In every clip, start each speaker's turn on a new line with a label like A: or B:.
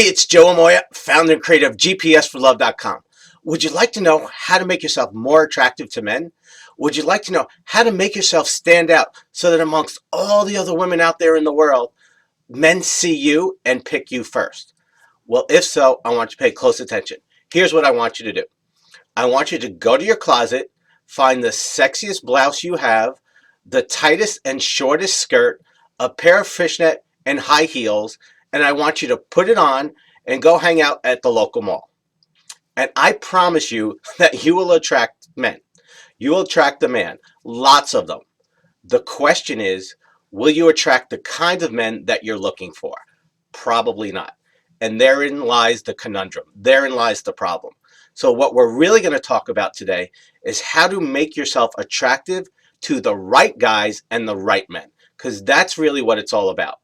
A: Hey, it's Joe Amoia, founder and creator of GPSforlove.com. Would you like to know how to make yourself more attractive to men? Would you like to know how to make yourself stand out so that amongst all the other women out there in the world, men see you and pick you first? Well, if so, I want you to pay close attention. Here's what I want you to do. I want you to go to your closet, find the sexiest blouse you have, the tightest and shortest skirt, a pair of fishnet and high heels, and I want you to put it on and go hang out at the local mall. And I promise you that you will attract men. You will attract the man, lots of them. The question is, will you attract the kinds of men that you're looking for? Probably not. And therein lies the conundrum. Therein lies the problem. So what we're really going to talk about today is how to make yourself attractive to the right guys and the right men, because that's really what it's all about.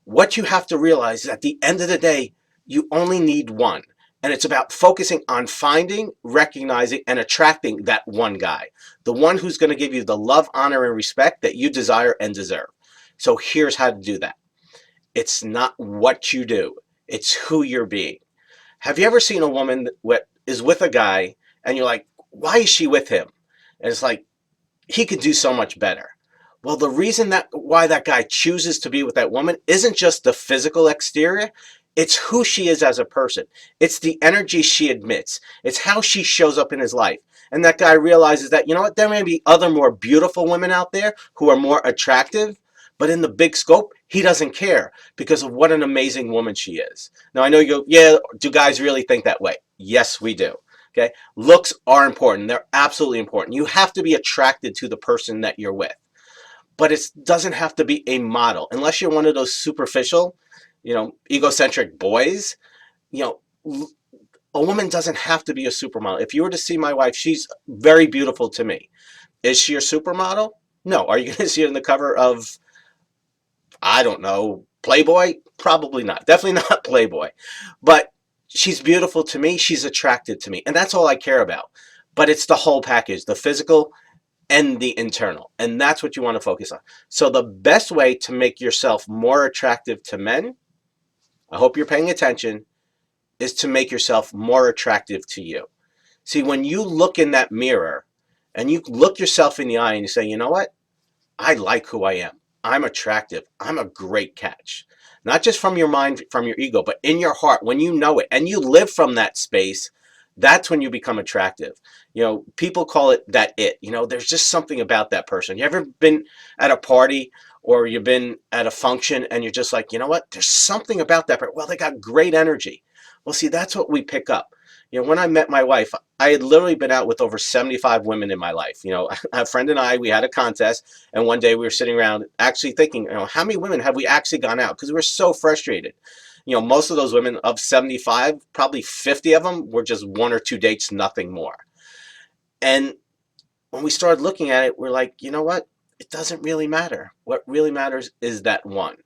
A: What you have to realize is at the end of the day, you only need one. And it's about focusing on finding, recognizing, and attracting that one guy, the one who's going to give you the love, honor, and respect that you desire and deserve. So here's how to do that. It's not what you do, it's who you're being. Have you ever seen a woman that is with a guy and you're like, why is she with him? And it's like, he could do so much better. Well, the reason that why that guy chooses to be with that woman isn't just the physical exterior, it's who she is as a person. It's the energy she admits. It's how she shows up in his life. And that guy realizes that, you know what, there may be other more beautiful women out there who are more attractive, but in the big scope, he doesn't care because of what an amazing woman she is. Now, I know you go, yeah, do guys really think that way? Yes, we do. Okay, looks are important. They're absolutely important. You have to be attracted to the person that you're with, but it doesn't have to be a model unless you're one of those superficial, egocentric boys. You know, a woman doesn't have to be a supermodel. If you were to see my wife, she's very beautiful to me. Is she a supermodel? No. Are you going to see her in the cover of, I don't know, Playboy? Probably not. Definitely not Playboy. But she's beautiful to me. She's attracted to me. And that's all I care about. But it's the whole package, the physical and the internal. And that's what you want to focus on. So the best way to make yourself more attractive to men, I hope you're paying attention, is to make yourself more attractive to you. See, when you look in that mirror and you look yourself in the eye and you say, you know what? I like who I am. I'm attractive. I'm a great catch. Not just from your mind, from your ego, but in your heart, when you know it and you live from that space, that's when you become attractive. People call it that it. There's just something about that person. You ever been at a party or you've been at a function and you're just like, you know what? There's something about that person. Well, they got great energy. Well, see, that's what we pick up. When I met my wife, I had literally been out with over 75 women in my life. A friend and I, we had a contest, and one day we were sitting around actually thinking, how many women have we actually gone out? Because we were so frustrated. Most of those women of 75, probably 50 of them were just one or two dates, nothing more. And when we started looking at it, we're like, you know what? It doesn't really matter. What really matters is that one.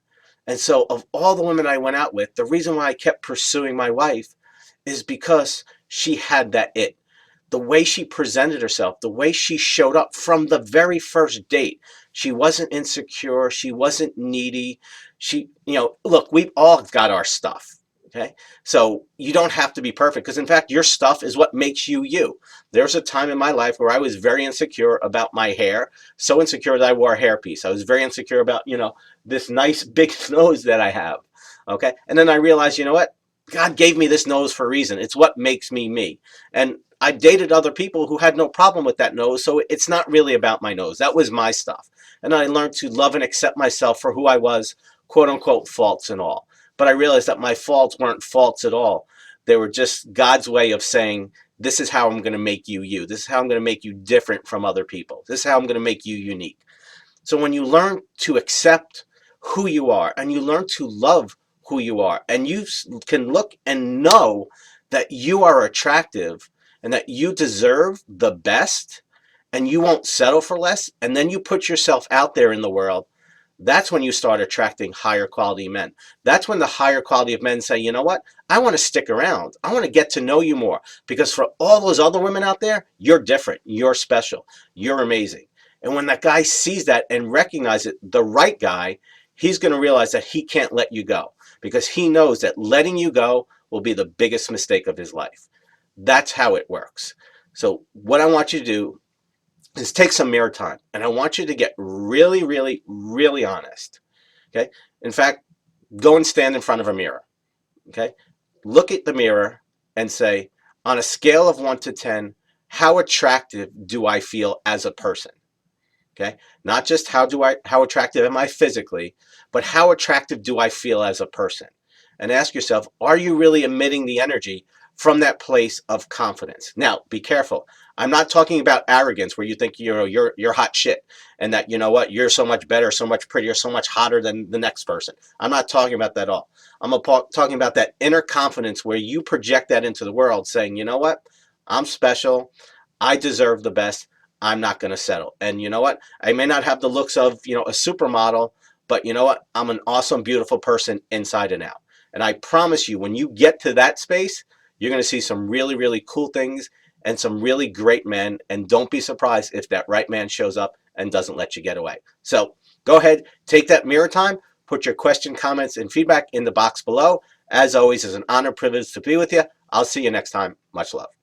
A: And so of all the women I went out with, the reason why I kept pursuing my wife is because she had that it. The way she presented herself, the way she showed up from the very first date. She wasn't insecure. She wasn't needy. Look, we've all got our stuff. Okay. So you don't have to be perfect because in fact, your stuff is what makes you you. There's a time in my life where I was very insecure about my hair. So insecure that I wore a hairpiece. I was very insecure about, this nice big nose that I have. Okay. And then I realized, you know what? God gave me this nose for a reason. It's what makes me me. And I dated other people who had no problem with that nose. So it's not really about my nose. That was my stuff. And I learned to love and accept myself for who I was, quote unquote, faults and all. But I realized that my faults weren't faults at all. They were just God's way of saying, this is how I'm going to make you you. This is how I'm going to make you different from other people. This is how I'm going to make you unique. So when you learn to accept who you are and you learn to love who you are and you can look and know that you are attractive and that you deserve the best and you won't settle for less, and then you put yourself out there in the world, that's when you start attracting higher quality men. That's when the higher quality of men say, you know what? I want to stick around. I want to get to know you more because for all those other women out there, you're different. You're special. You're amazing. And when that guy sees that and recognizes it, the right guy, he's going to realize that he can't let you go because he knows that letting you go will be the biggest mistake of his life. That's how it works. So what I want you to do is take some mirror time, and I want you to get really, really, really honest. Okay. In fact, go and stand in front of a mirror. Okay. Look at the mirror and say, on a scale of 1 to 10, how attractive do I feel as a person? Okay. Not just how attractive am I physically, but how attractive do I feel as a person? And ask yourself, are you really emitting the energy from that place of confidence? Now, be careful. I'm not talking about arrogance where you think you're hot shit and that you know what, you're so much better, so much prettier, so much hotter than the next person. I'm not talking about that at all. I'm talking about that inner confidence where you project that into the world saying, you know what? I'm special. I deserve the best. I'm not going to settle. And you know what? I may not have the looks of, a supermodel, but you know what? I'm an awesome, beautiful person inside and out. And I promise you, when you get to that space, you're going to see some really, really cool things and some really great men. And don't be surprised if that right man shows up and doesn't let you get away. So go ahead, take that mirror time, put your question, comments, and feedback in the box below. As always, it's an honor, privilege to be with you. I'll see you next time. Much love.